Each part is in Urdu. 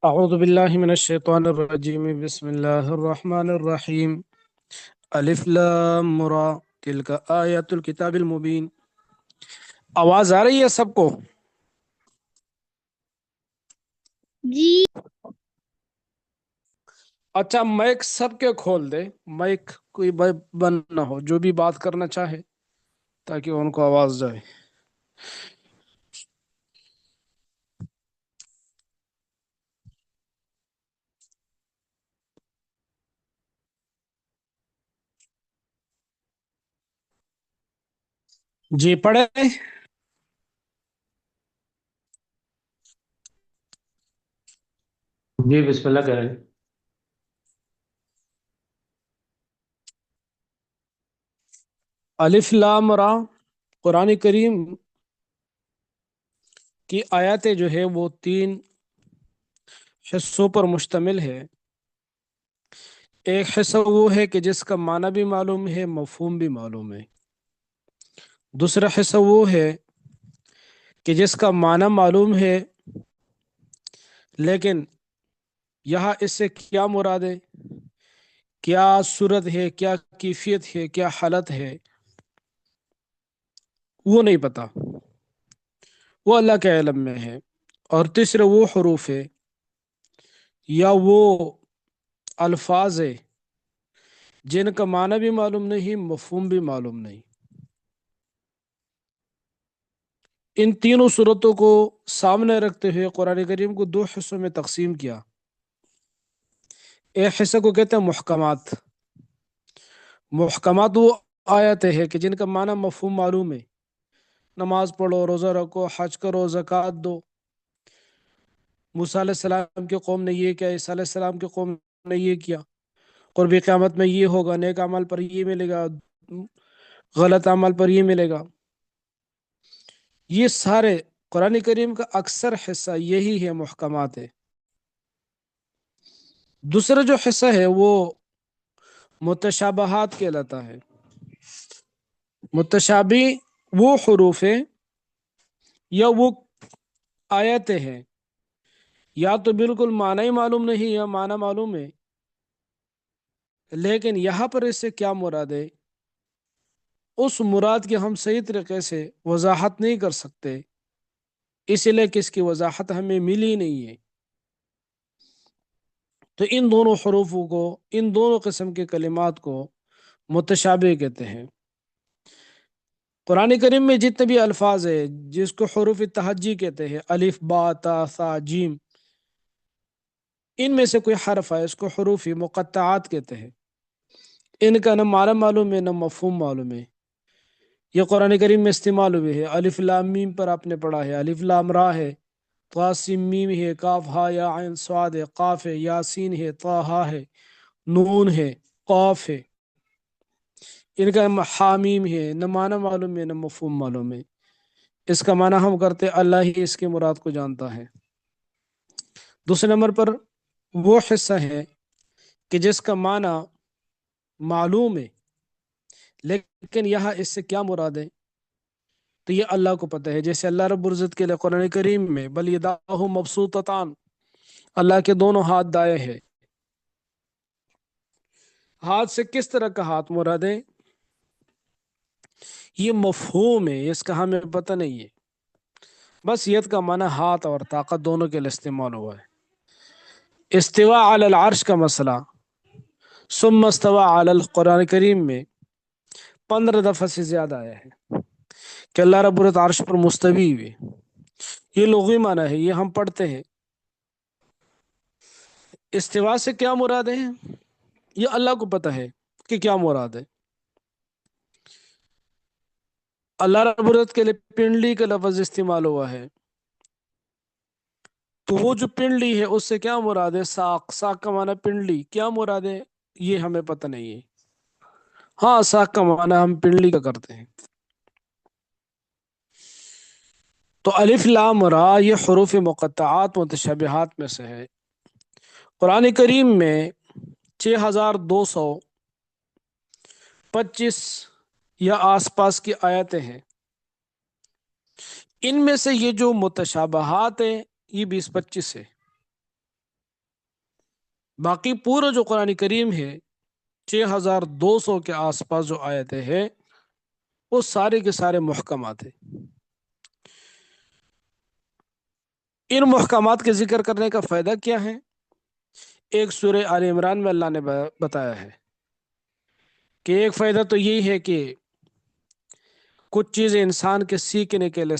اعوذ باللہ من الشیطان الرجیم، بسم اللہ الرحمن الرحیم۔ الف لام را، تلک آیات الکتاب المبین۔ آواز آ رہی ہے سب کو؟ جی اچھا، مائک سب کے کھول دے، مائک کوئی بند نہ ہو، جو بھی بات کرنا چاہے تاکہ ان کو آواز جائے۔ جی پڑھے۔ جی بسم اللہ کریں۔ الف لام را قرآن کریم کی آیاتیں جو ہے وہ 3 حصوں پر مشتمل ہے۔ ایک حصہ وہ ہے کہ جس کا معنی بھی معلوم ہے، مفہوم بھی معلوم ہے۔ دوسرا حصہ وہ ہے کہ جس کا معنی معلوم ہے لیکن یہاں اس سے کیا مراد ہے، کیا صورت ہے، کیا کیفیت ہے، کیا حالت ہے، وہ نہیں پتا، وہ اللہ کے علم میں ہے۔ اور تیسرا وہ حروف ہے یا وہ الفاظ ہے جن کا معنی بھی معلوم نہیں، مفہوم بھی معلوم نہیں۔ ان تینوں صورتوں کو سامنے رکھتے ہوئے قرآن کریم کو 2 حصوں میں تقسیم کیا۔ ایک حصہ کو کہتے ہیں محکمات۔ محکمات وہ آیتیں ہیں کہ جن کا معنی مفہوم معلوم ہے، نماز پڑھو، روزہ رکھو، حج کرو، زکوٰۃ دو۔ موسیٰ علیہ السلام کی قوم نے یہ کیا، عیسیٰ علیہ السلام کی قوم نے یہ کیا، قرب قیامت میں یہ ہوگا، نیک عمل پر یہ ملے گا، غلط عمل پر یہ ملے گا۔ یہ سارے قرآن کریم کا اکثر حصہ یہی ہے، محکمات ہے۔ دوسرا جو حصہ ہے وہ متشابہات کہلاتا ہے۔ متشابہ وہ حروف ہیں یا وہ آیتیں ہیں یا تو بالکل معنی ہی معلوم نہیں یا معنی معلوم ہے، لیکن یہاں پر اس سے کیا مراد ہے، اس مراد کی ہم صحیح طریقے سے وضاحت نہیں کر سکتے، اس لیے کہ اس کی وضاحت ہمیں ملی نہیں ہے۔ تو ان دونوں حروفوں کو، ان دونوں قسم کے کلمات کو متشابہ کہتے ہیں۔ قرآن کریم میں جتنے بھی الفاظ ہیں جس کو حروف تہجی کہتے ہیں، الف با تا ثا جیم، ان میں سے کوئی حرف ہے اس کو حروف مقطعات کہتے ہیں۔ ان کا نہ معنی معلوم ہے نہ مفہوم معلوم ہے، یہ قرآن کریم میں استعمال ہوئے ہے۔ الف لام میم پر آپ نے پڑھا ہے، الف لام را ہے، طاسم میم ہے، کاف ہا یا عین صاد ہے، قاف ہے، یاسین ہے، طٰہٰ ہے، نون ہے، قاف ہے۔ ان کا حامیم ہے، نہ معنی معلوم ہے نہ مفہوم معلوم ہے۔ اس کا معنی ہم کرتے اللہ ہی اس کی مراد کو جانتا ہے۔ دوسرے نمبر پر وہ حصہ ہے کہ جس کا معنی معلوم ہے لیکن یہاں اس سے کیا مراد ہے تو یہ اللہ کو پتہ ہے۔ جیسے اللہ رب العزت کے لیے قرآن کریم میں بل یداہ مبسوطتان، اللہ کے دونوں ہاتھ دائیں ہیں۔ ہاتھ سے کس طرح کا ہاتھ مراد ہے، یہ مفہوم ہے، اس کا ہمیں پتہ نہیں ہے۔ بس ید کا معنی ہاتھ اور طاقت دونوں کے لیے استعمال ہوا ہے۔ استواء علی العرش کا مسئلہ ثم استوى علی القرآن کریم میں 15 دفعہ سے زیادہ آیا ہے کہ اللہ رب العزت عرش پر مستوی ہوئے۔ یہ لغوی معنی ہے، یہ ہم پڑھتے ہیں۔ استواء سے کیا مراد ہے یہ اللہ کو پتہ ہے کہ کیا مراد ہے۔ اللہ رب العزت کے لیے پنڈلی کا لفظ استعمال ہوا ہے، تو وہ جو پنڈلی ہے اس سے کیا مراد ہے، ساق، ساق کا معنی پنڈلی، کیا مراد ہے یہ ہمیں پتہ نہیں ہے۔ ہاں، ساق کا معنی ہم پنڈلی کا کرتے ہیں۔ تو الف لام را یہ حروف مقطعات متشابہات میں سے ہے۔ قرآن کریم میں 6225 یا آس پاس کی آیتیں ہیں۔ ان میں سے یہ جو متشابہات ہیں یہ 20-25 ہے۔ باقی پورا جو قرآن کریم ہے 6200 کے آس پاس جو آیتیں ہیں وہ سارے کے سارے محکمات ہیں۔ ان محکمات کے ذکر کرنے کا فائدہ کیا ہے؟ ایک سورہ آل عمران میں اللہ نے بتایا ہے کہ ایک فائدہ تو یہی ہے کہ کچھ چیزیں انسان کے سیکھنے کے لیے،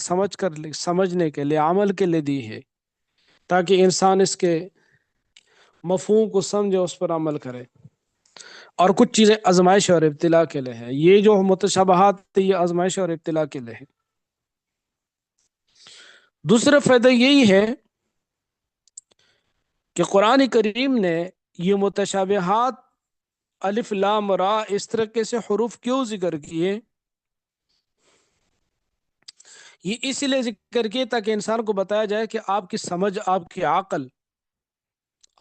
سمجھنے کے لیے، عمل کے لیے دی ہے تاکہ انسان اس کے مفہوم کو سمجھے، اس پر عمل کرے، اور کچھ چیزیں آزمائش اور ابتلا کے لیے ہیں۔ یہ جو متشابہات یہ آزمائش اور ابتلا کے لیے ہے۔ دوسرا فائدہ یہی ہے کہ قرآن کریم نے یہ متشابہات الف لام را اس طریقے سے حروف کیوں ذکر کیے؟ یہ اس لیے ذکر کیے تاکہ انسان کو بتایا جائے کہ آپ کی سمجھ، آپ کی عقل،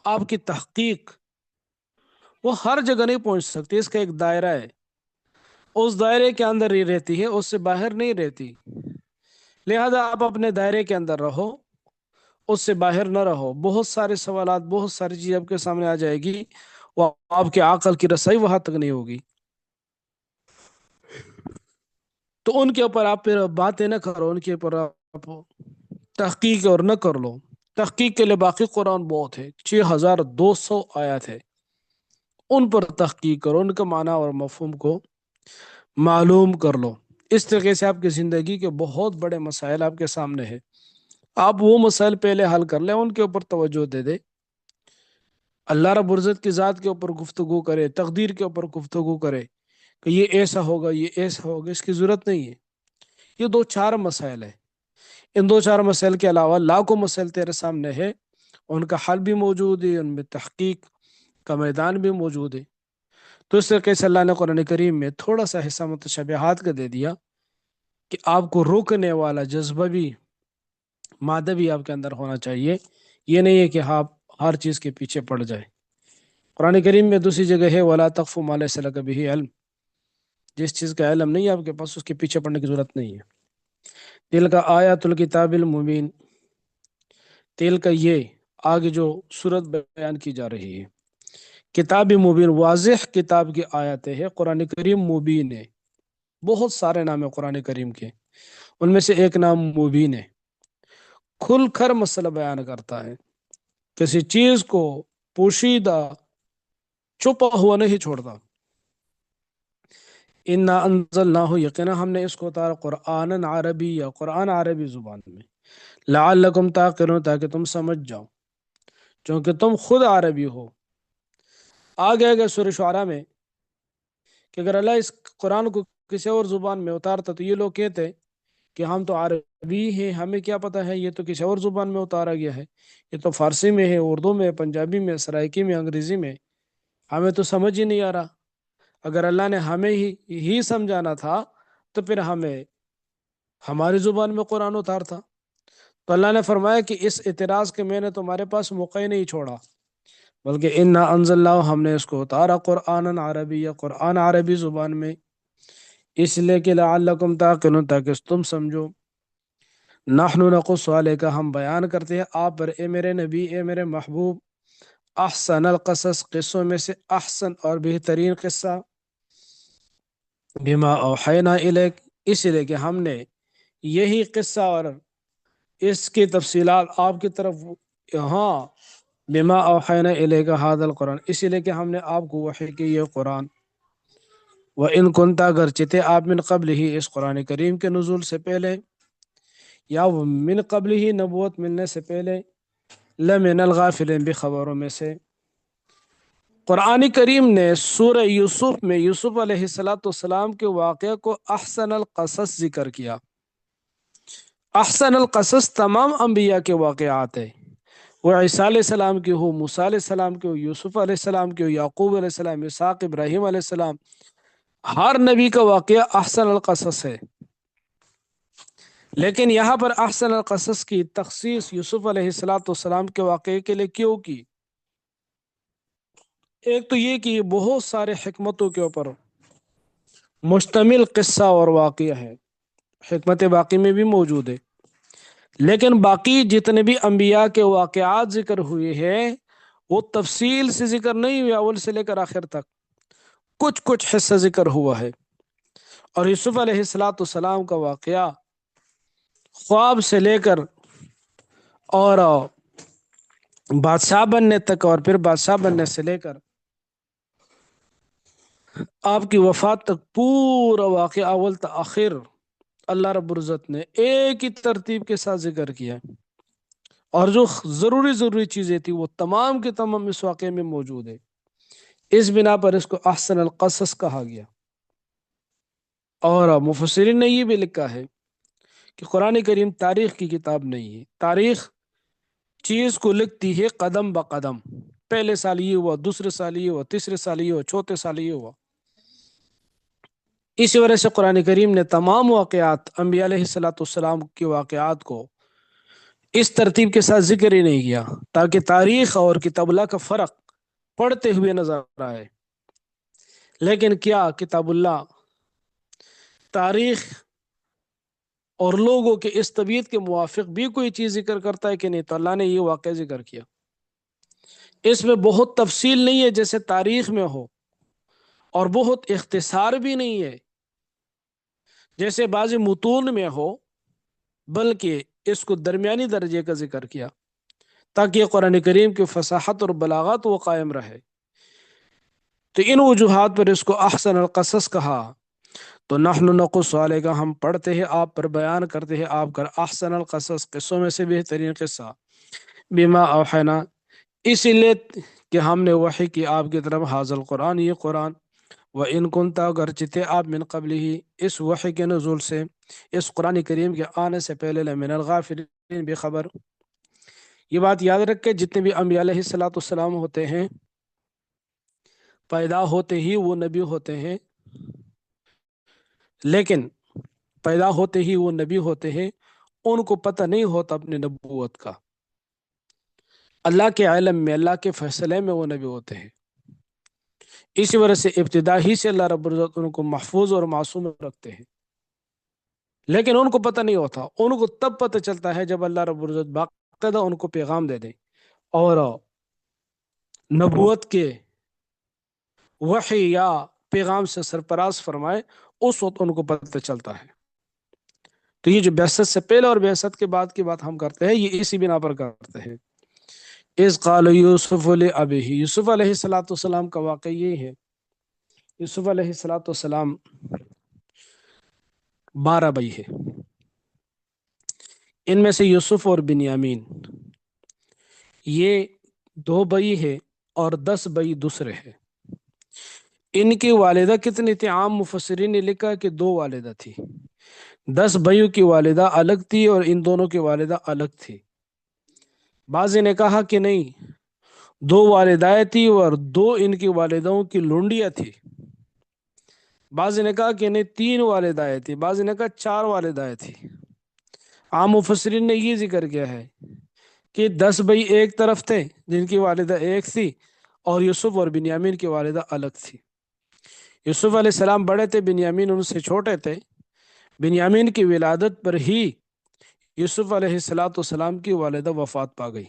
آپ کی تحقیق وہ ہر جگہ نہیں پہنچ سکتی۔ اس کا ایک دائرہ ہے، اس دائرے کے اندر ہی رہتی ہے، اس سے باہر نہیں رہتی۔ لہذا آپ اپنے دائرے کے اندر رہو، اس سے باہر نہ رہو۔ بہت سارے سوالات، بہت ساری چیزیں آپ کے سامنے آ جائے گی، وہ آپ کے عقل کی رسائی وہاں تک نہیں ہوگی، تو ان کے اوپر آپ پھر باتیں نہ کرو، ان کے اوپر آپ تحقیق اور نہ کر لو۔ تحقیق کے لیے باقی قرآن بہت ہے، 6200 آیات ہے، ان پر تحقیق کرو، ان کا معنی اور مفہوم کو معلوم کر لو۔ اس طریقے سے آپ کی زندگی کے بہت بڑے مسائل آپ کے سامنے ہیں، آپ وہ مسائل پہلے حل کر لیں، ان کے اوپر توجہ دے دیں۔ اللہ رب العزت کی ذات کے اوپر گفتگو کرے، تقدیر کے اوپر گفتگو کرے کہ یہ ایسا ہوگا، یہ ایسا ہوگا، اس کی ضرورت نہیں ہے۔ یہ 2-4 مسائل ہیں، ان 2-4 مسائل کے علاوہ لاکھوں مسائل تیرے سامنے ہے، ان کا حل بھی موجود ہے، ان میں تحقیق کا میدان بھی موجود ہے۔ تو اس طریقے سے اللہ نے قرآن کریم میں تھوڑا سا حصہ متشابہات کا دے دیا کہ آپ کو روکنے والا جذبہ بھی، مادہ بھی آپ کے اندر ہونا چاہیے۔ یہ نہیں ہے کہ آپ ہر چیز کے پیچھے پڑ جائے۔ قرآن کریم میں دوسری جگہ ہے وَلَا تَقْفُ مَا لَيْسَ لَكَ بِهِ عِلْمٌ، جس چیز کا علم نہیں ہے آپ کے پاس اس کے پیچھے پڑنے کی ضرورت نہیں ہے۔ تِلْكَ آیاتُ الْكِتَابِ الْمُبِينِ، تیل کا یہ آگے جو صورت بیان کی جا رہی ہے، کتاب مبین، واضح کتاب کی آیتیں ہے۔ قرآن کریم مبین ہے، بہت سارے نام ہیں قرآن کریم کے، ان میں سے ایک نام مبین ہے، کھل کر مسئلہ بیان کرتا ہے، کسی چیز کو پوشیدہ چھپا ہوا نہیں چھوڑتا۔ انا انزلناہ، یقینا ہم نے اس کو اتارا قرآن عربی، یا قرآن عربی زبان میں، لعلکم تعقلون، تاکہ تم سمجھ جاؤ، چونکہ تم خود عربی ہو۔ آگے سورہ شعراء میں کہ اگر اللہ اس قرآن کو کسی اور زبان میں اتارتا تو یہ لوگ کہتے کہ ہم تو عربی ہیں، ہمیں کیا پتہ ہے، یہ تو کسی اور زبان میں اتارا گیا ہے، یہ تو فارسی میں ہے، اردو میں، پنجابی میں، سرائکی میں، انگریزی میں، ہمیں تو سمجھ ہی نہیں آ رہا۔ اگر اللہ نے ہمیں ہی سمجھانا تھا تو پھر ہمیں ہماری زبان میں قرآن اتارتا۔ تو اللہ نے فرمایا کہ اس اعتراض کے میں نے تمہارے پاس موقع ہی نہیں چھوڑا، بلکہ انا انزلناہ، ہم نے اس کو اتارا قرآن عربی، یا قرآن عربی زبان میں، اس لیے کہ لعلکم تعقلون، تاکہ تم سمجھو۔ نحن نقص علیک، ہم بیان کرتے ہیں آپ پر، اے میرے نبی، اے میرے محبوب، احسن القصص، قصوں میں سے احسن اور بہترین قصہ، بما اوحینا الیک، اس لیے کہ ہم نے یہی قصہ اور اس کی تفصیلات آپ کی طرف، ہاں، بما اوحینا الیک ھذا القرآن، اس لیے کہ ہم نے آپ کو وحی کی یہ قرآن، وَإِن كُنْتَ، اگرچہ تھے آپ، من قبل ہی، اس قرآن کریم کے نزول سے پہلے، یا من قبل ہی نبوت ملنے سے پہلے، لمن الغافلین، بخبروں میں سے۔ قرآن کریم نے سورہ یوسف میں یوسف علیہ السلام کے واقعہ کو احسن القصص ذکر کیا۔ احسن القصص تمام انبیاء کے واقعات ہیں، وہ عیسیٰ علیہ السلام کی ہو، موسیٰ علیہ السلام کی ہو، یوسف علیہ السلام کی ہو، یعقوب علیہ السلام، اسحاق، ابراہیم علیہ السلام، ہر نبی کا واقعہ احسن القصص ہے۔ لیکن یہاں پر احسن القصص کی تخصیص یوسف علیہ الصلاۃ والسلام کے واقعے کے لیے کیوں کی؟ ایک تو یہ کہ یہ بہت سارے حکمتوں کے اوپر مشتمل قصہ اور واقعہ ہے، حکمت باقی میں بھی موجود ہے، لیکن باقی جتنے بھی انبیاء کے واقعات ذکر ہوئے ہیں وہ تفصیل سے ذکر نہیں ہوئے اول سے لے کر آخر تک، کچھ کچھ حصہ ذکر ہوا ہے۔ اور یوسف علیہ الصلاۃ والسلام کا واقعہ خواب سے لے کر اور بادشاہ بننے تک، اور پھر بادشاہ بننے سے لے کر آپ کی وفات تک، پورا واقعہ اول تاخیر اللہ رب العزت نے ایک ہی ترتیب کے ساتھ ذکر کیا، اور جو ضروری چیزیں تھی وہ تمام کے تمام اس واقعے میں موجود ہے۔ اس بنا پر اس کو احسن القصص کہا گیا۔ اور مفسرین نے یہ بھی لکھا ہے کہ قرآن کریم تاریخ کی کتاب نہیں ہے، تاریخ چیز کو لکھتی ہے قدم بقدم، پہلے سال یہ ہوا، دوسرے سال یہ ہوا، تیسرے سال یہ ہوا، چوتھے سال یہ ہوا۔ اسی وجہ سے قرآن کریم نے تمام واقعات انبیاء علیہ الصلاۃ والسلام کے واقعات کو اس ترتیب کے ساتھ ذکر ہی نہیں کیا، تاکہ تاریخ اور کتاب اللہ کا فرق پڑھتے ہوئے نظر آئے۔ لیکن کیا کتاب اللہ تاریخ اور لوگوں کے اس طبیعت کے موافق بھی کوئی چیز ذکر کرتا ہے کہ نہیں؟ تو اللہ نے یہ واقعہ ذکر کیا، اس میں بہت تفصیل نہیں ہے جیسے تاریخ میں ہو، اور بہت اختصار بھی نہیں ہے جیسے بعض متون میں ہو، بلکہ اس کو درمیانی درجے کا ذکر کیا تاکہ قرآن کریم کی فصاحت اور بلاغت وہ قائم رہے۔ تو ان وجوہات پر اس کو احسن القصص کہا۔ تو نحن نقص علیک، ہم پڑھتے ہیں آپ پر، بیان کرتے ہیں آپ کا احسن القصص، قصوں میں سے بہترین قصہ، بما اوحینا، اسی لیے کہ ہم نے وحی کی آپ کی طرف، حاضر القرآن، یہ قرآن، وَإِن كُنْتَ، اگرچہ تھے آپ، من قبل ہی، اس وحی کے نزول سے، اس قرآن کریم کے آنے سے پہلے، لمن الغافلین، بے خبر۔ یہ بات یاد رکھ کے جتنے بھی انبیاء علیہ الصلاۃ والسلام ہوتے ہیں، پیدا ہوتے ہی وہ نبی ہوتے ہیں، لیکن پیدا ہوتے ہی وہ نبی ہوتے ہیں، ان کو پتہ نہیں ہوتا اپنی نبوت کا، اللہ کے علم میں، اللہ کے فیصلے میں وہ نبی ہوتے ہیں۔ اسی وجہ سے ابتدا ہی سے اللہ رب العزت ان کو محفوظ اور معصوم رکھتے ہیں، لیکن ان کو پتہ نہیں ہوتا، ان کو تب پتہ چلتا ہے جب اللہ رب العزت باقاعدہ ان کو پیغام دے دے اور نبوت کے وحی یا پیغام سے سرفراز فرمائے، اس وقت ان کو پتہ چلتا ہے۔ تو یہ جو بعثت سے پہلے اور بعثت کے بعد کی بات ہم کرتے ہیں، یہ اسی بنا پر کرتے ہیں۔ اذ قال یوسف لابیہ، یوسف علیہ الصلاۃ والسلام کا واقعہ یہ ہے۔ یوسف علیہ الصلاۃ والسلام 12 بھائی ہے، ان میں سے یوسف اور بنیامین یہ 2 بھائی ہے، اور 10 بھائی دوسرے ہیں۔ ان کی والدہ کتنی تھی؟ عام مفسرین نے لکھا کہ 2 والدہ تھی، 10 بھائیوں کی والدہ الگ تھی اور ان دونوں کی والدہ الگ تھی۔ بعض نے کہا کہ نہیں، 2 والدائیں تھی اور 2 ان کی والدوں کی لونڈیاں تھی۔ بعض نے کہا کہ نہیں، 3 والدائیں تھی، بعض نے کہا 4 والدائیں تھی۔ عام مفسرین نے یہ ذکر کیا ہے کہ 10 بھائی ایک طرف تھے جن کی والدہ ایک تھی، اور یوسف اور بنیامین کی والدہ الگ تھی۔ یوسف علیہ السلام بڑے تھے، بنیامین ان سے چھوٹے تھے۔ بنیامین کی ولادت پر ہی یوسف علیہ السلام کی والدہ وفات پا گئی۔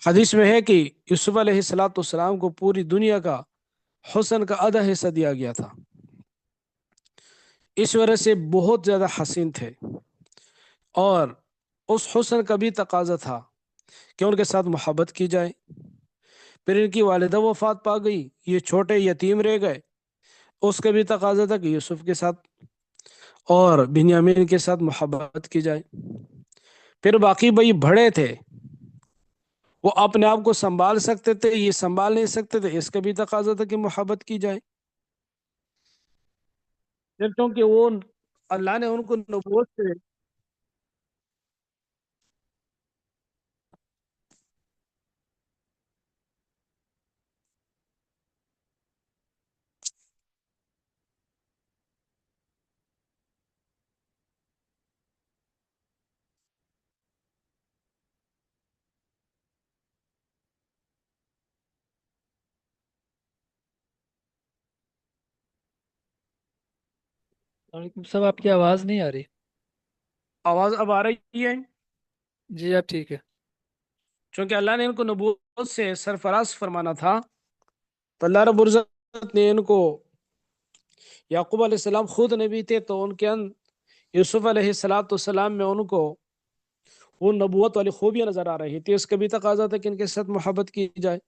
حدیث میں ہے کہ یوسف علیہ السلام کو پوری دنیا کا حسن کا آدھا حصہ دیا گیا تھا، اس وجہ سے بہت زیادہ حسین تھے، اور اس حسن کا بھی تقاضا تھا کہ ان کے ساتھ محبت کی جائے۔ پھر ان کی والدہ وفات پا گئی، یہ چھوٹے یتیم رہ گئے، اس کا بھی تقاضا تھا کہ یوسف کے ساتھ اور بنیامین کے ساتھ محبت کی جائے۔ پھر باقی بھائی بڑے تھے، وہ اپنے آپ کو سنبھال سکتے تھے، یہ سنبھال نہیں سکتے تھے، اس کا بھی تقاضا تھا کہ محبت کی جائے۔ پھر کیونکہ وہ اللہ نے ان کو نبوت سے وعلیکم السلام، آپ کی آواز نہیں آ رہی۔ آواز اب آ رہی ہے؟ جی اب ٹھیک ہے۔ چونکہ اللہ نے ان کو نبوت سے سرفراز فرمانا تھا، تو اللہ رب العزت نے ان کو، یعقوب علیہ السلام خود نبی تھے تو ان کے یوسف علیہ السلام میں ان کو وہ نبوت والی خوبیاں نظر آ رہی تھی، اس کا بھی تقاضا تھا کہ ان کے ساتھ محبت کی جائے۔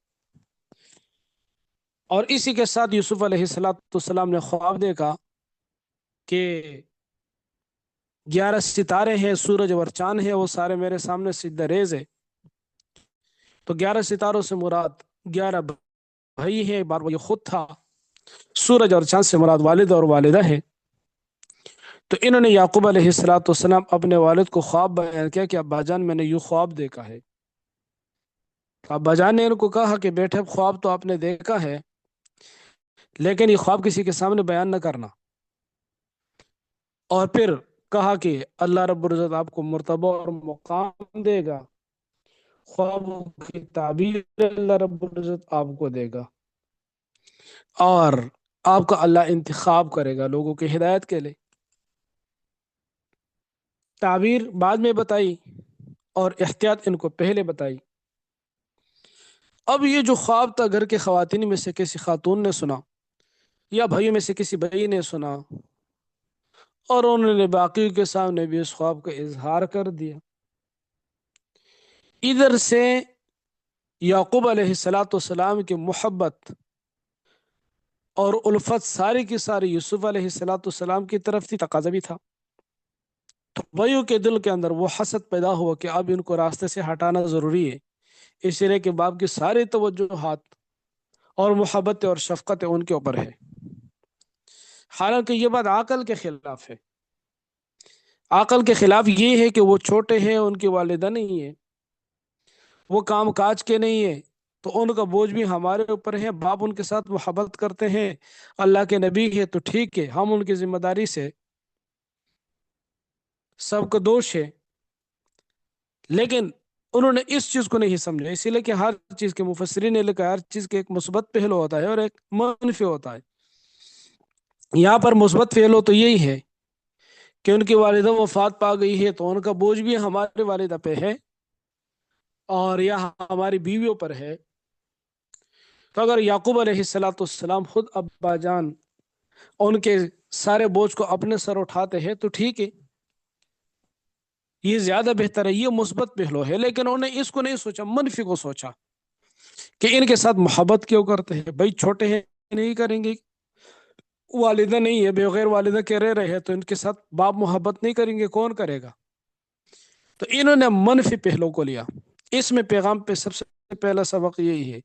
اور اسی کے ساتھ یوسف علیہ السلام نے خواب دیکھا کہ 11 ستارے ہیں، سورج اور چاند ہے، وہ سارے میرے سامنے سجدہ ریز ہے۔ تو 11 ستاروں سے مراد 11 بھائی ہیں، بار وہ یہ خود تھا۔ سورج اور چاند سے مراد والد اور والدہ ہے۔ تو انہوں نے یعقوب علیہ السلام اپنے والد کو خواب بیان کیا کہ ابا جان میں نے یوں خواب دیکھا ہے۔ تو ابا جان نے ان کو کہا کہ بیٹے خواب تو آپ نے دیکھا ہے، لیکن یہ خواب کسی کے سامنے بیان نہ کرنا۔ اور پھر کہا کہ اللہ رب العزت آپ کو مرتبہ اور مقام دے گا، خوابوں کی تعبیر اللہ رب العزت آپ کو دے گا، اور آپ کا اللہ انتخاب کرے گا لوگوں کی ہدایت کے لیے۔ تعبیر بعد میں بتائی اور احتیاط ان کو پہلے بتائی۔ اب یہ جو خواب تھا گھر کے خواتین میں سے کسی خاتون نے سنا، یا بھائیوں میں سے کسی بھائی نے سنا، اور انہوں نے باقی کے سامنے بھی اس خواب کا اظہار کر دیا۔ ادھر سے یعقوب علیہ السلام کی محبت اور الفت ساری کی ساری یوسف علیہ السلام کی طرف تھی، تقاضا بھی تھا۔ تو بھائیوں کے دل کے اندر وہ حسد پیدا ہوا کہ اب ان کو راستے سے ہٹانا ضروری ہے، اس لیے کہ باپ کی ساری توجہات اور محبت اور شفقت ان کے اوپر ہے۔ حالانکہ یہ بات عقل کے خلاف ہے۔ عقل کے خلاف یہ ہے کہ وہ چھوٹے ہیں، ان کی والدہ نہیں ہے، وہ کام کاج کے نہیں ہے، تو ان کا بوجھ بھی ہمارے اوپر ہے۔ باپ ان کے ساتھ محبت کرتے ہیں، اللہ کے نبی ہے، تو ٹھیک ہے، ہم ان کی ذمہ داری سے، سب کا دوش ہے۔ لیکن انہوں نے اس چیز کو نہیں سمجھا، اسی لیے کہ ہر چیز کے مفسرین نے لکھا ہے، ہر چیز کے ایک مثبت پہلو ہوتا ہے اور ایک منفی ہوتا ہے۔ یہاں پر مثبت پہلو تو یہی ہے کہ ان کی والدہ وفات پا گئی ہے، تو ان کا بوجھ بھی ہمارے والدہ پہ ہے اور یہ ہماری بیویوں پر ہے۔ تو اگر یعقوب علیہ السلام خود ابا جان ان کے سارے بوجھ کو اپنے سر اٹھاتے ہیں تو ٹھیک ہے، یہ زیادہ بہتر ہے، یہ مثبت پہلو ہے۔ لیکن انہوں نے اس کو نہیں سوچا، منفی کو سوچا کہ ان کے ساتھ محبت کیوں کرتے ہیں، بھائی چھوٹے ہیں، نہیں کریں گے، والدہ نہیں ہے، بغیر والدہ کے رہ رہے ہیں، تو ان کے ساتھ باپ محبت نہیں کریں گے، کون کرے گا؟ تو انہوں نے منفی پہلو کو لیا۔ اس میں پیغام پہ سب سے پہلا سبق یہی ہے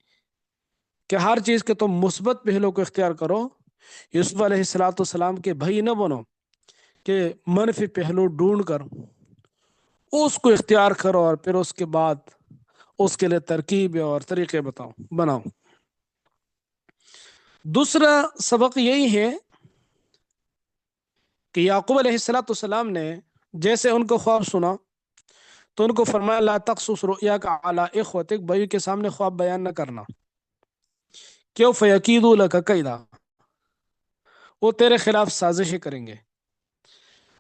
کہ ہر چیز کے تم مثبت پہلو کو اختیار کرو۔ یوسف علیہ السلام کے بھائی نہ بنو کہ منفی پہلو ڈھونڈ کر اس کو اختیار کرو اور پھر اس کے بعد اس کے لیے ترکیب اور طریقے بناؤ۔ دوسرا سبق یہی ہے کہ یعقوب علیہ السلام نے جیسے ان کو خواب سنا تو ان کو فرمایا لا تقصص رؤیاک علی اخوتک، بھائی کے سامنے خواب بیان نہ کرنا، کیوں فیکیدوا لک کیدا، وہ تیرے خلاف سازشیں کریں گے۔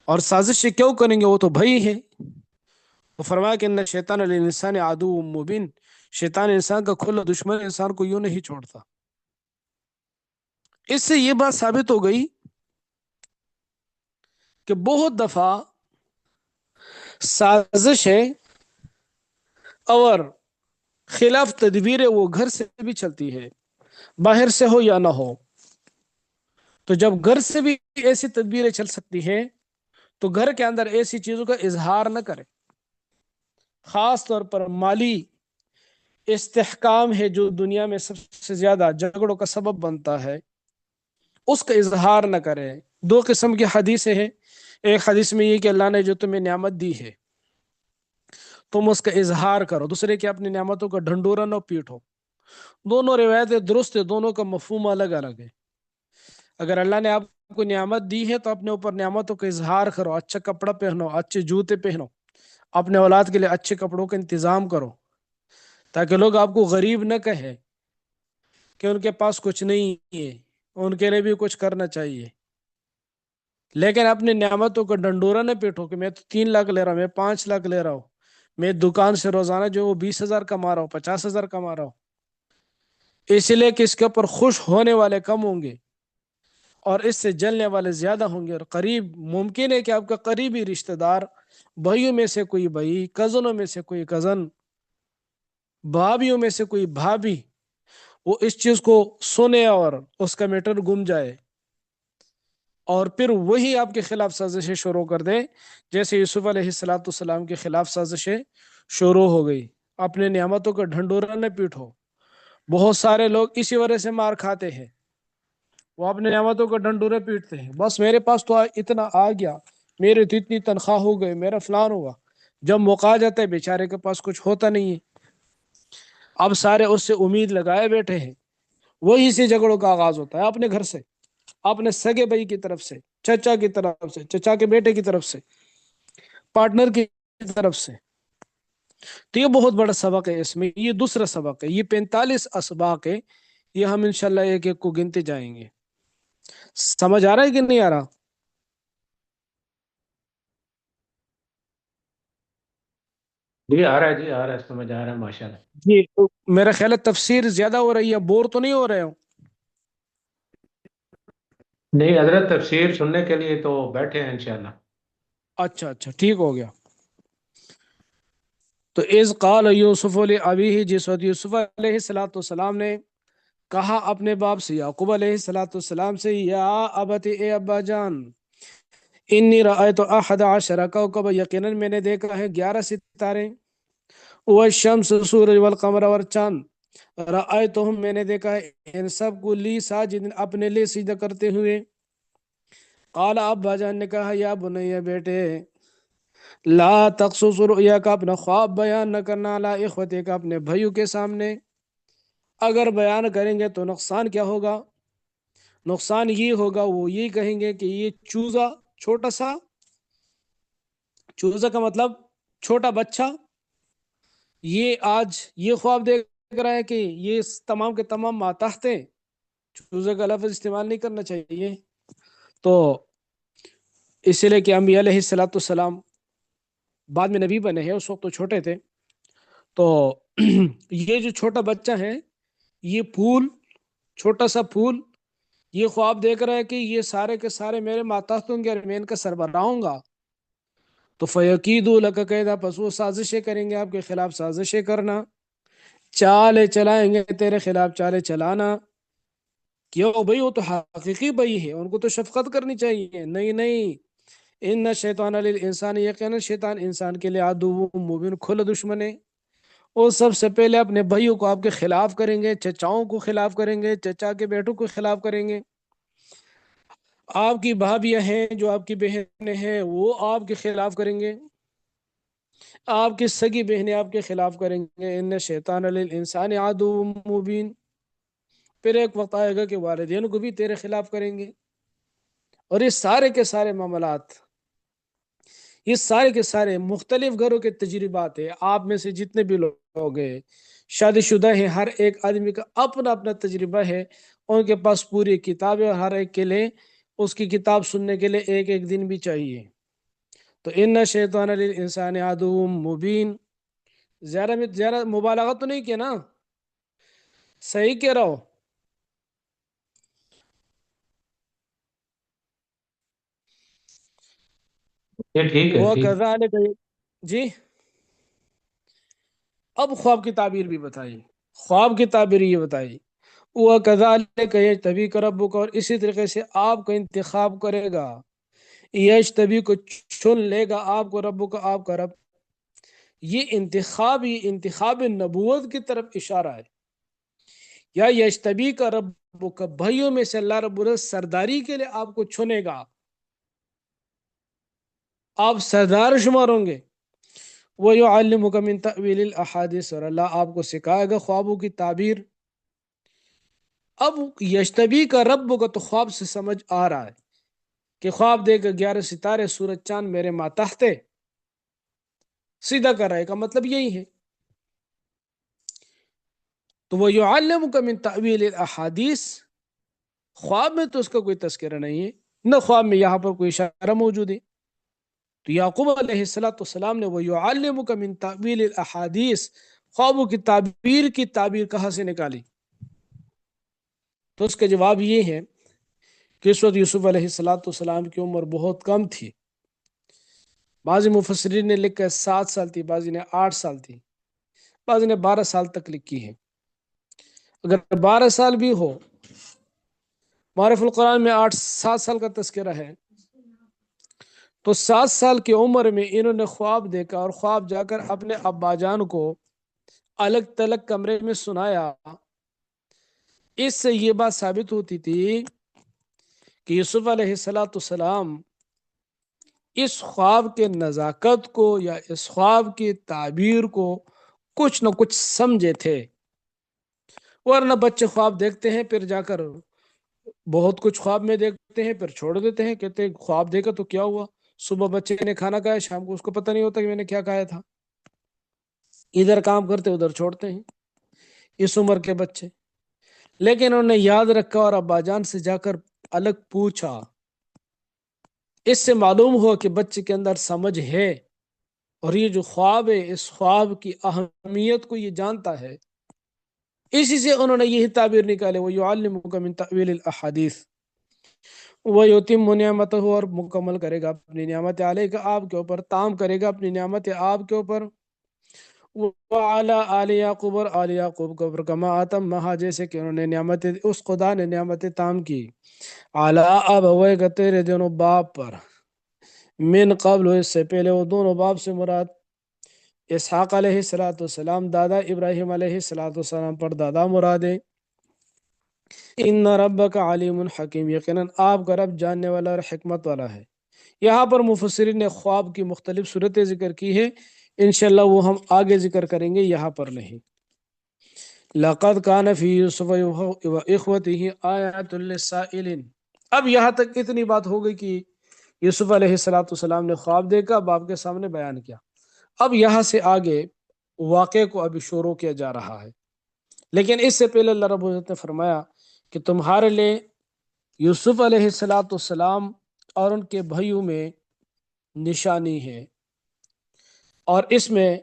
اور سازشیں کیوں کریں گے؟ وہ تو بھائی ہیں۔ وہ فرمایا کہ ان شیطان للانسان عدو مبین، شیطان انسان کا کھلا دشمن، انسان کو یوں نہیں چھوڑتا۔ اس سے یہ بات ثابت ہو گئی کہ بہت دفعہ سازشیں اور خلاف تدبیریں وہ گھر سے بھی چلتی ہے، باہر سے ہو یا نہ ہو۔ تو جب گھر سے بھی ایسی تدبیریں چل سکتی ہیں تو گھر کے اندر ایسی چیزوں کا اظہار نہ کرے۔ خاص طور پر مالی استحکام ہے جو دنیا میں سب سے زیادہ جھگڑوں کا سبب بنتا ہے، اس کا اظہار نہ کرے۔ دو قسم کی حدیثیں ہیں، ایک حدیث میں یہ کہ اللہ نے جو تمہیں نعمت دی ہے تم اس کا اظہار کرو، دوسرے کہ اپنی نعمتوں کا ڈھنڈورا نہ پیٹو۔ دونوں روایتیں درست ہے، دونوں کا مفہوم الگ الگ ہے۔ اگر اللہ نے آپ کو نعمت دی ہے تو اپنے اوپر نعمتوں کا اظہار کرو، اچھا کپڑا پہنو، اچھے جوتے پہنو، اپنے اولاد کے لیے اچھے کپڑوں کا انتظام کرو، تاکہ لوگ آپ کو غریب نہ کہے کہ ان کے پاس کچھ نہیں ہے، ان کے لیے بھی کچھ کرنا چاہیے۔ لیکن اپنی نعمتوں کو ڈنڈورا نہ پیٹو کہ میں تو 3 لاکھ لے رہا ہوں، میں 5 لاکھ لے رہا ہوں، میں دکان سے روزانہ جو وہ 20,000 کما رہا ہوں، 50,000 کما رہا ہوں، اس لیے کہ اس کے اوپر خوش ہونے والے کم ہوں گے اور اس سے جلنے والے زیادہ ہوں گے۔ اور قریب ممکن ہے کہ آپ کا قریبی رشتہ دار، بھائیوں میں سے کوئی بھائی، کزنوں میں سے کوئی کزن، بھابھیوں میں سے کوئی بھابھی، وہ اس چیز کو سنے اور اس کا میٹر گم جائے اور پھر وہی آپ کے خلاف سازشیں شروع کر دیں، جیسے یوسف علیہ السلام کے خلاف سازشیں شروع ہو گئی۔ اپنے نعمتوں کا ڈھنڈورا نہ پیٹو۔ بہت سارے لوگ اسی وجہ سے مار کھاتے ہیں، وہ اپنے نعمتوں کا ڈنڈورا پیٹتے ہیں، بس میرے پاس تو اتنا آ گیا، میرے تو اتنی تنخواہ ہو گئی، میرا فلان ہوا۔ جب موقع آ جاتا ہے بیچارے کے پاس کچھ ہوتا نہیں ہے، اب سارے اس سے امید لگائے بیٹھے ہیں، وہی سے جھگڑوں کا آغاز ہوتا ہے، اپنے گھر سے، اپنے سگے بھائی کی طرف سے، چچا کی طرف سے، چچا کے بیٹے کی طرف سے، پارٹنر کی طرف سے۔ تو یہ بہت بڑا سبق ہے، اس میں یہ دوسرا سبق ہے، یہ 45 اسباق ہے، یہ ہم انشاءاللہ ایک ایک کو گنتے جائیں گے۔ سمجھ آ رہا ہے کہ نہیں آ رہا؟ جی آ رہا ہے، جی آ رہا ہے، سمجھ آ رہا ہے ماشاء اللہ۔ جی تو میرا خیال ہے تفسیر زیادہ ہو رہی ہے، بور تو نہیں ہو رہے ہو؟ نہیں حضرت، تفسیر سننے کے لیے تو بیٹھے ہیں انشاءاللہ۔ اچھا اچھا، ٹھیک ہو گیا۔ تو اذ قال یوسف لابیہ، جس وقت یوسف علیہ السلام نے کہا اپنے باپ سے، یعقوب علیہ السلام سے، یا ابت، اے ابا جان، انی رأیت احد عشر کوکبا، یقیناً میں نے دیکھا ہے 11 ستارے، والشمس، سورج، والقمر، اور چاند، رأیتہم، میں نے دیکھا ہے ان سب کو، لی ساجدین، اپنے لیے سجدہ کرتے ہوئے۔ قال، ابا جان نے کہا، یا بنیا، بیٹے، لا تقصص رؤیاک، اپنا خواب بیان نہ کرنا، علی اخوتک، اپنے بھائیوں کے سامنے، اگر بیان کریں گے تو نقصان کیا ہوگا؟ نقصان یہ ہوگا، وہ یہ کہیں گے کہ یہ چوزا، چھوٹا سا چوزا کا مطلب چھوٹا بچہ، یہ آج یہ خواب دیکھ رہا ہے کہ یہ تمام کے تمام ماتحت ہیں۔ چوزے کا لفظ استعمال نہیں کرنا چاہیے، تو اس لیے کہ انبیاء علیہ السلام بعد میں نبی بنے ہیں، اس وقت تو چھوٹے تھے، تو یہ جو چھوٹا بچہ ہے، یہ پھول، چھوٹا سا پھول، یہ خواب دیکھ رہا ہے کہ یہ سارے کے سارے میرے ماتحت ہوں گے اور میں ان کا سربراہ ہوں گا۔ تو فَيَكِيدُوا لَكَ كَيْدًا، پس وہ سازشیں کریں گے آپ کے خلاف سازشیں کرنا، چالیں چلائیں گے تیرے خلاف چالیں چلانا۔ کیوں بھائی؟ وہ تو حقیقی بھائی ہے، ان کو تو شفقت کرنی چاہیے۔ نہیں نہیں، ان شیطان للانسان، یقینا شیطان انسان کے لیے عدو مبین، کھلا دشمن ہے۔ وہ سب سے پہلے اپنے بھائیوں کو آپ کے خلاف کریں گے، چچاؤں کو خلاف کریں گے، چچا کے بیٹوں کو خلاف کریں گے، آپ کی بھابیاں ہیں جو آپ کی بہنیں ہیں وہ آپ کے خلاف کریں گے، آپ کی سگی بہنیں آپ کے خلاف کریں گے۔ ان شیطان للانسان عدو مبین، پھر ایک وقت آئے گا کہ والدین کو بھی تیرے خلاف کریں گے۔ اور یہ سارے کے سارے معاملات، یہ سارے کے سارے مختلف گھروں کے تجربات ہیں، آپ میں سے جتنے بھی لوگ ہیں شادی شدہ ہیں، ہر ایک آدمی کا اپنا اپنا تجربہ ہے، ان کے پاس پوری کتاب ہے، اور ہر ایک کے لیے اس کی کتاب سننے کے لیے ایک ایک دن بھی چاہیے۔ تو ان شیطان للانسان عدو مبین، زیادہ مبالغہ تو نہیں کیا نا؟ صحیح کہہ رہا ہو؟ یہ ٹھیک ہے، وہ ٹھیک۔ جی، اب خواب کی تعبیر بھی بتائی، خواب کی تعبیر یہ بتائی، وہ کذالک یجتبیک ربک، اور اسی طریقے سے آپ کا انتخاب کرے گا، یجتبی کو چن لے گا آپ کو، ربک کا آپ کا رب۔ یہ انتخاب نبوت کی طرف اشارہ ہے، یا یجتبی کا ربک، بھائیوں میں سے اللہ رب العزت سرداری کے لیے آپ کو چنے گا، آپ سردار شمار ہوں گے۔ وَيُعَلِّمُكَ مِن تَأْوِيلِ الْأَحَادِيثِ، اور اللہ آپ کو سکھائے گا خوابوں کی تعبیر۔ اب یجتبی کا رب کا تو خواب سے سمجھ آ رہا ہے کہ خواب دے کر 11 ستارے، سورج، چاند میرے ماتحت ہے، سیدھا کر رہے کا مطلب یہی ہے۔ تو وَيُعَلِّمُكَ مِن تَأْوِيلِ الْأَحَادِيثِ، خواب میں تو اس کا کوئی تذکرہ نہیں ہے، نہ خواب میں یہاں پر کوئی اشارہ موجود ہے۔ تو یعقوب علیہ السلام نے وہ یعلمک من تعبیل الاحادیث، خوابوں کی تعبیر کہاں سے نکالی؟ تو اس کا جواب یہ ہے کہ اس وقت یوسف علیہ السلام کی عمر بہت کم تھی۔ بعض مفسرین نے لکھا ہے 7 سال تھی، بعض نے 8 سال تھی، بعض نے 12 سال تک لکھی ہے۔ اگر 12 سال بھی ہو، معرف القرآن میں 7 سال کا تذکرہ ہے، تو 7 سال کی عمر میں انہوں نے خواب دیکھا اور خواب جا کر اپنے ابا جان کو الگ تلگ کمرے میں سنایا۔ اس سے یہ بات ثابت ہوتی تھی کہ یوسف علیہ السلام اس خواب کے نزاکت کو یا اس خواب کی تعبیر کو کچھ نہ کچھ سمجھے تھے، ورنہ بچے خواب دیکھتے ہیں پھر جا کر بہت کچھ خواب میں دیکھتے ہیں پھر چھوڑ دیتے ہیں، کہتے ہیں خواب دیکھا تو کیا ہوا، صبح بچے نے کھانا کھایا، شام کو اس کو پتہ نہیں ہوتا کہ میں نے کیا کھایا تھا، ادھر کام کرتے ادھر چھوڑتے ہیں اس عمر کے بچے۔ لیکن انہوں نے یاد رکھا اور ابا جان سے جا کر الگ پوچھا، اس سے معلوم ہوا کہ بچے کے اندر سمجھ ہے اور یہ جو خواب ہے اس خواب کی اہمیت کو یہ جانتا ہے۔ اسی سے انہوں نے یہی تعبیر نکالے، وَيُعَلِّمُكَ مِن تَأْوِيلِ الْأَحَادِيثِ، وَيُتِمُّ نِعْمَتَهُ، اور مکمل کرے گا اپنی نعمت علیہ آپ کے اوپر، تام کرے گا اپنی نعمت آپ کے اوپر، وَعَلَىٰ آلِ يَعْقُوبَ، اور آل یعقوب کے اوپر، کما آتمہا، جیسے کہ انہوں نے نعمت اس خدا نے نعمت تام کی، عَلَىٰ أَبَوَيْكَ، تیرے دونوں باپ پر، من قبل، اس سے پہلے، وہ دونوں باپ سے مراد اسحاق علیہ السلام، دادا ابراہیم علیہ السلام پر دادا مراد ہے۔ ان ربک علیم حکیم، یقیناً آپ کا رب جاننے والا اور حکمت والا ہے۔ یہاں پر مفسرین نے خواب کی مختلف صورتیں ذکر کی ہے، انشاءاللہ وہ ہم آگے ذکر کریں گے، یہاں پر نہیں۔ لقد کان فی یوسف و اخوتہ آیات للسائلین، اب یہاں تک اتنی بات ہو گئی کہ یوسف علیہ السلام نے خواب دیکھا، باپ کے سامنے بیان کیا۔ اب یہاں سے آگے واقعے کو ابھی شروع کیا جا رہا ہے، لیکن اس سے پہلے اللہ رب العزت نے فرمایا کہ تمہارے لیے یوسف علیہ السلام اور ان کے بھائیوں میں نشانی ہے، اور اس میں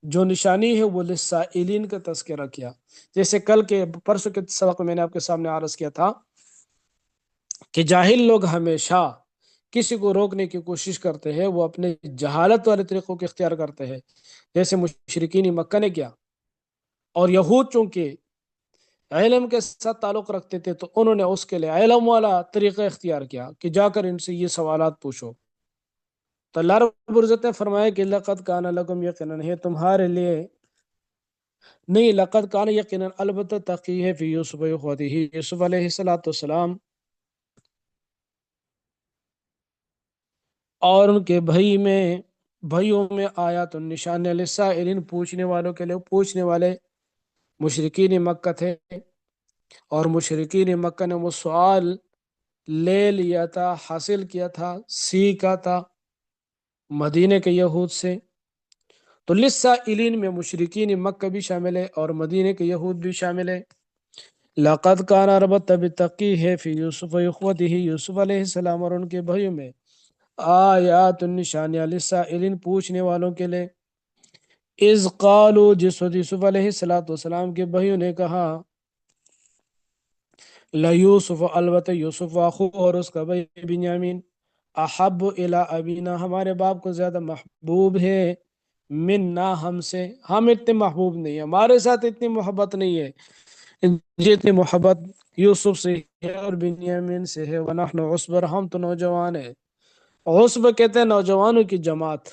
جو نشانی ہے وہ للسائلین کا تذکرہ کیا۔ جیسے کل کے پرسوں کے سبق میں نے آپ کے سامنے عرض کیا تھا کہ جاہل لوگ ہمیشہ کسی کو روکنے کی کوشش کرتے ہیں، وہ اپنے جہالت والے طریقوں کو اختیار کرتے ہیں، جیسے مشرکین مکہ نے کیا، اور یہود چونکہ علم کے ساتھ تعلق رکھتے تھے تو انہوں نے اس کے لیے علم والا طریقہ اختیار کیا کہ جا کر ان سے یہ سوالات پوچھو۔ تو اللہ رب العزت نے فرمایا کہ لقد کان لکم، یقیناً ہے تمہارے لیے، نہیں لقد کان یقیناً، البتہ تقی ہے، فی یوسف و اخوتہ، یوسف علیہ السلام اور ان کے بھائیوں میں آیات النشان للسائلین، پوچھنے والوں کے لیے، پوچھنے والے مشرکین مکہ تھے، اور مشرکین مکہ نے وہ سوال لے لیا تھا، حاصل کیا تھا، سیکھا تھا مدینے کے یہود سے۔ تو للسائلین میں مشرکین مکہ بھی شامل ہے اور مدینے کے یہود بھی شامل ہے۔ لقد کان، البتہ بتقی ہے، فی یوسف و اخوتہ، یوسف علیہ السلام اور ان کے بھائیوں میں، آیات النشانیہ للسائلین، پوچھنے والوں کے لیے۔ اذ قالوا، جس وقت یوسف علیہ السلام کے بھائیوں نے کہا، لیوسف، البتہ یوسف، واخو، اور اس کا بھائی بنیامین، احب الی ابینا، ہمارے باپ کو زیادہ محبوب ہے، منا، ہم سے، ہم اتنے محبوب نہیں ہیں، ہمارے ساتھ اتنی محبت نہیں ہے جتنی محبت یوسف سے ہے اور بنیامین سے ہے، ونحن عصبہ، ہم تو نوجوان ہیں۔ عصبہ کہتے ہیں نوجوانوں کی جماعت،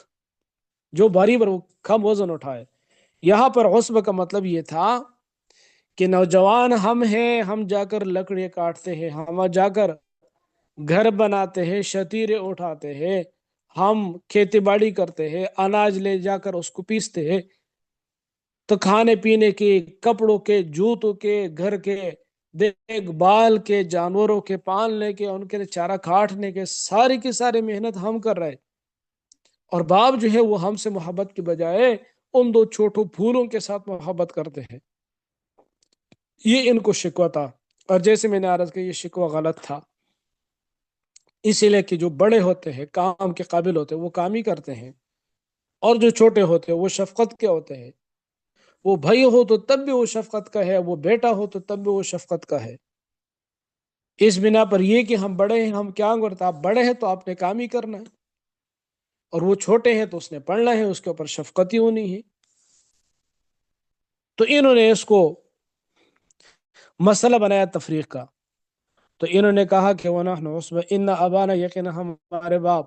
جو بھاری پر کم وزن اٹھائے۔ یہاں پر عصبہ کا مطلب یہ تھا کہ نوجوان ہم ہیں، ہم جا کر لکڑیاں کاٹتے ہیں، ہم جا کر گھر بناتے ہیں، شتیرے اٹھاتے ہیں، ہم کھیتی باڑی کرتے ہیں، اناج لے جا کر اس کو پیستے ہیں، تو کھانے پینے کے، کپڑوں کے، جوتوں کے، گھر کے دیکھ بھال کے، جانوروں کے پالنے کے، ان کے چارہ کاٹنے کے، ساری کی ساری محنت ہم کر رہے، اور باپ جو ہے وہ ہم سے محبت کی بجائے ان 2 چھوٹوں پھولوں کے ساتھ محبت کرتے ہیں۔ یہ ان کو شکوہ تھا، اور جیسے میں نے عرض کیا یہ شکوہ غلط تھا، اسی لیے کہ جو بڑے ہوتے ہیں کام کے قابل ہوتے ہیں وہ کام ہی کرتے ہیں، اور جو چھوٹے ہوتے ہیں وہ شفقت کے ہوتے ہیں، وہ بھائی ہو تو تب بھی وہ شفقت کا ہے، وہ بیٹا ہو تو تب بھی وہ شفقت کا ہے۔ اس بنا پر یہ کہ ہم بڑے ہیں ہم کیا کرتے، آپ بڑے ہیں تو آپ نے کام ہی کرنا ہے، اور وہ چھوٹے ہیں تو اس نے پڑھنا ہے، اس کے اوپر شفقت ہی ہونی ہے۔ تو انہوں نے اس کو مسئلہ بنایا تفریق کا، تو انہوں نے کہا کہ وَنَحْنُ عُصْبَةٌ إِنَّ أَبَانَا یقینا ہمارے باپ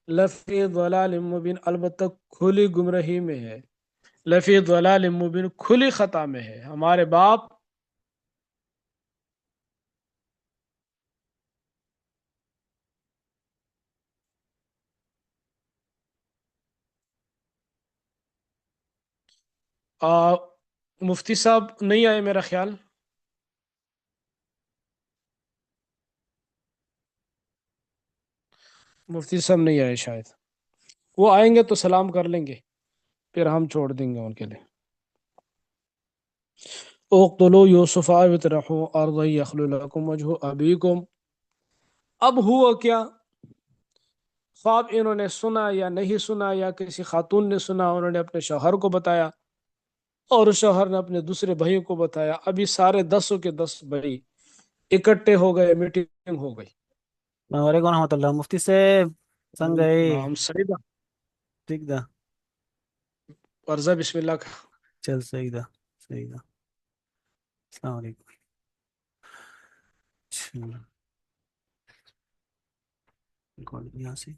لفی ضلال مبین البتہ کھلی گمراہی میں ہے، لفی ضلال مبین کھلی خطا میں ہے ہمارے باپ۔ مفتی صاحب نہیں آئے میرا خیال، مفتی صاحب نہیں آئے شاید، وہ آئیں گے تو سلام کر لیں گے، پھر ہم چھوڑ دیں گے ان کے لیے۔ اقتلوا یوسف او اطرحوا ارضا یخل لکم وجہ ابیکم۔ اب ہوا کیا، خواب انہوں نے سنا یا نہیں سنا، یا کسی خاتون نے سنا، انہوں نے اپنے شوہر کو بتایا، اور شوہر نے اپنے دوسرے بھائیوں کو بتایا، ابھی سارے 10 کے 10 بھائی اکٹھے ہو گئے، میٹنگ ہو گئی۔ السلام علیکم ورحمۃ اللہ مفتی سے سنگ گئے نام سعیدہ ٹھیک دا ورزہ بسم اللہ کا۔ چل صحیح دا صحیح دا السلام علیکم اچھا ریکارڈنگ یہاں سے